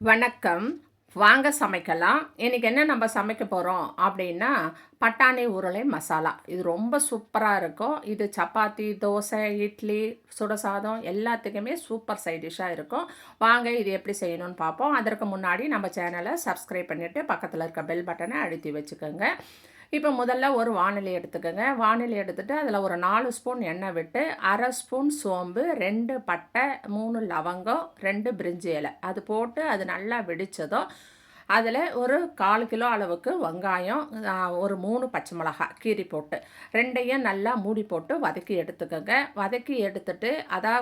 வணக்கம். வாங்க சமைக்கலாம். இன்னைக்கு என்ன நம்ம சமைக்க போறோம் அப்படின்னா, பட்டாணி உருளை மசாலா. இது ரொம்ப சூப்பரா இருக்கும். இது சப்பாத்தி, தோசை, இட்லி, சுட சாதம் எல்லாத்துக்குமே சூப்பர் சைட் டிஷ்ஷா இருக்கும். வாங்க இது எப்படி செய்யணும்னு பார்ப்போம். அதற்கு முன்னாடி நம்ம சேனலை சப்ஸ்கிரைப் பண்ணிட்டு பக்கத்துல இருக்க பெல் பட்டனை அழுத்தி வச்சுக்கோங்க. இப்போ முதல்ல ஒரு வாணலி எடுத்துக்கோங்க. வாணலி எடுத்துட்டு அதில் ஒரு 4 ஸ்பூன் எண்ணெய் விட்டு 1/2 ஸ்பூன் சோம்பு, 2 பட்டை, 3 லவங்கம், 2 பிரிஞ்சி இலை அது போட்டு அது நல்லா வெடித்ததும் அதில் ஒரு 1/4 கிலோ அளவுக்கு வெங்காயம், ஒரு 3 பச்சை மிளகாய் கீரி போட்டு ரெண்டையும் நல்லா மூடி போட்டு வதக்கி எடுத்துக்கோங்க. வதக்கி எடுத்துட்டு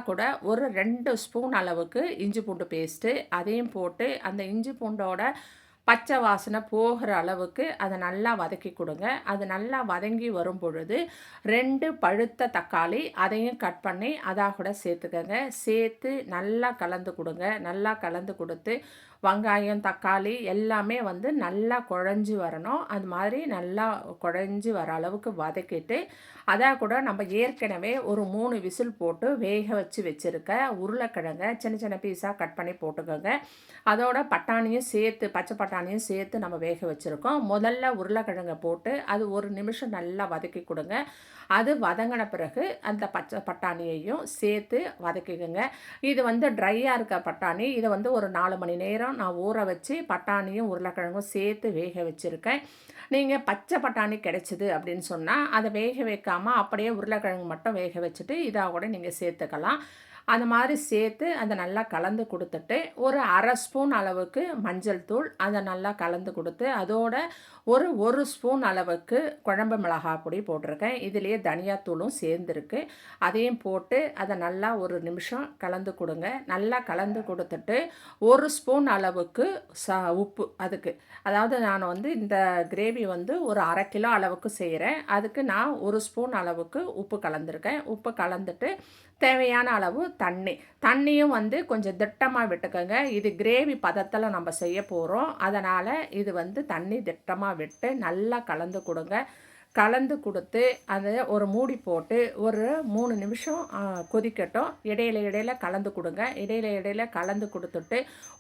கூட ஒரு 2 ஸ்பூன் அளவுக்கு இஞ்சி பூண்டு பேஸ்ட்டு அதையும் போட்டு அந்த இஞ்சி பூண்டோட பச்சை வாசனை போகிற அளவுக்கு அதை நல்லா வதக்கி கொடுங்க. அது நல்லா வதங்கி வரும் பொழுது 2 பழுத்த தக்காளி அதையும் கட் பண்ணி கூட சேர்த்துக்கங்க. சேர்த்து நல்லா கலந்து கொடுங்க. நல்லா கலந்து கொடுத்து வெங்காயம், தக்காளி எல்லாமே வந்து நல்லா குழஞ்சி வரணும். அது மாதிரி நல்லா குழஞ்சி வர அளவுக்கு வதக்கிட்டு கூட நம்ம ஏற்கனவே ஒரு 3 விசில் போட்டு வேக வச்சு வச்சுருக்க உருளைக்கிழங்க சின்ன சின்ன பீஸாக கட் பண்ணி போட்டுக்கோங்க. அதோட பட்டாணியும் சேர்த்து பச்சை பட்டாணியும் சேர்த்து நம்ம வேக வச்சுருக்கோம். முதல்ல உருளைக்கிழங்கை போட்டு அது ஒரு நிமிஷம் நல்லா வதக்கி கொடுங்க. அது வதங்கின பிறகு அந்த பச்சை பட்டாணியையும் சேர்த்து வதக்கிக்கோங்க. இது வந்து ட்ரையாக இருக்க பட்டாணி. இதை வந்து ஒரு 4 மணி நேரம் நான் ஊற வச்சு பட்டாணியும் உருளைக்கிழங்கும் சேர்த்து வேக வச்சுருக்கேன். நீங்கள் பச்சை பட்டாணி கிடைச்சிது அப்படின்னு சொன்னால் அதை வேக வைக்காமல் அப்படியே உருளைக்கிழங்கு மட்டும் வேக வச்சுட்டு இதாக கூட நீங்கள் சேர்த்துக்கலாம். அந்த மாதிரி சேர்த்து அதை நல்லா கலந்து கொடுத்துட்டு ஒரு 1/2 ஸ்பூன் அளவுக்கு மஞ்சள் தூள் அதை நல்லா கலந்து கொடுத்து அதோட ஒரு ஸ்பூன் அளவுக்கு குழம்பு மிளகாய் பொடி போட்டிருக்கேன். இதுலேயே தனியாத்தூளும் சேர்ந்துருக்கு. அதையும் போட்டு அதை நல்லா ஒரு நிமிஷம் கலந்து கொடுங்க. நல்லா கலந்து கொடுத்துட்டு ஒரு ஸ்பூன் அளவுக்கு உப்பு அதுக்கு, அதாவது நான் வந்து இந்த கிரேவி வந்து ஒரு 1/2 கிலோ அளவுக்கு செய்கிறேன். அதுக்கு நான் ஒரு ஸ்பூன் அளவுக்கு உப்பு கலந்துருக்கேன். உப்பு கலந்துட்டு தேவையான அளவு தண்ணியும் வந்து கொஞ்சம் திட்டமாக விட்டுக்கோங்க. இது கிரேவி பதத்தில் நம்ம செய்ய போகிறோம். அதனால் இது வந்து தண்ணி திட்டமாக விட்டு நல்லா கலந்து கொடுங்க. கலந்து கொடுத்து அதை ஒரு மூடி போட்டு ஒரு 3 நிமிஷம் கொதிக்கட்டும். இடையில கலந்து கொடுங்க. இடையில கலந்து கொடுத்துட்டு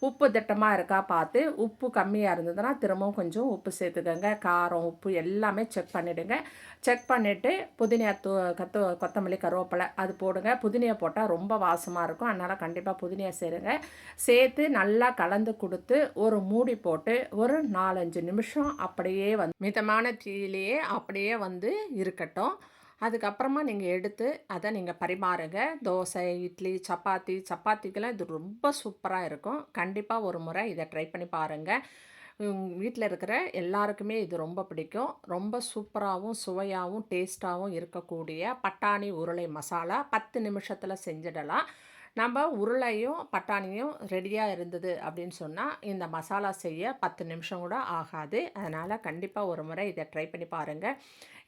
உப்பு திட்டமாக இருக்கா பார்த்து, உப்பு கம்மியாக இருந்ததுன்னா திரும்பவும் கொஞ்சம் உப்பு சேர்த்துக்கோங்க. காரம், உப்பு எல்லாமே செக் பண்ணிவிடுங்க. செக் பண்ணிவிட்டு புதினா கொத்தமல்லி, கருவேப்பிலை அது போடுங்க. புதினியை போட்டால் ரொம்ப வாசமாக இருக்கும். அதனால் கண்டிப்பாக புதினியை சேருங்க. சேர்த்து நல்லா கலந்து கொடுத்து ஒரு மூடி போட்டு ஒரு 4-5 நிமிஷம் அப்படியே வந்து மிதமான தீயிலேயே அப்படியே வந்து இருக்கட்டும். அதுக்கப்புறமா நீங்கள் எடுத்து அதை நீங்கள் பரிமாறுங்க. தோசை, இட்லி, சப்பாத்திக்கெல்லாம் இது ரொம்ப சூப்பராக இருக்கும். கண்டிப்பாக ஒரு முறை இதை ட்ரை பண்ணி பாருங்கள். வீட்டில் இருக்கிற எல்லாருக்குமே இது ரொம்ப பிடிக்கும். ரொம்ப சூப்பராகவும் சுவையாகவும் டேஸ்ட்டாகவும் இருக்கக்கூடிய பட்டாணி உருளை மசாலா 10 நிமிஷத்தில் செஞ்சிடலாம். நம்ம உருளையும் பட்டாணியும் ரெடியாக இருந்தது அப்படின்னு சொன்னால் இந்த மசாலா செய்ய 10 நிமிஷம் கூட ஆகாது. அதனால் கண்டிப்பாக ஒரு முறை இதை ட்ரை பண்ணி பாருங்கள்.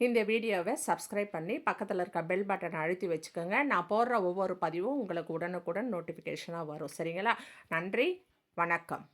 இந்த வீடியோவை சப்ஸ்கிரைப் பண்ணி பக்கத்தில் இருக்க பெல் பட்டனை அழுத்தி வச்சுக்கோங்க. நான் போடுற ஒவ்வொரு பதிவும் உங்களுக்கு உடனுக்குடன் நோட்டிஃபிகேஷனாக வரும். சரிங்களா? நன்றி, வணக்கம்.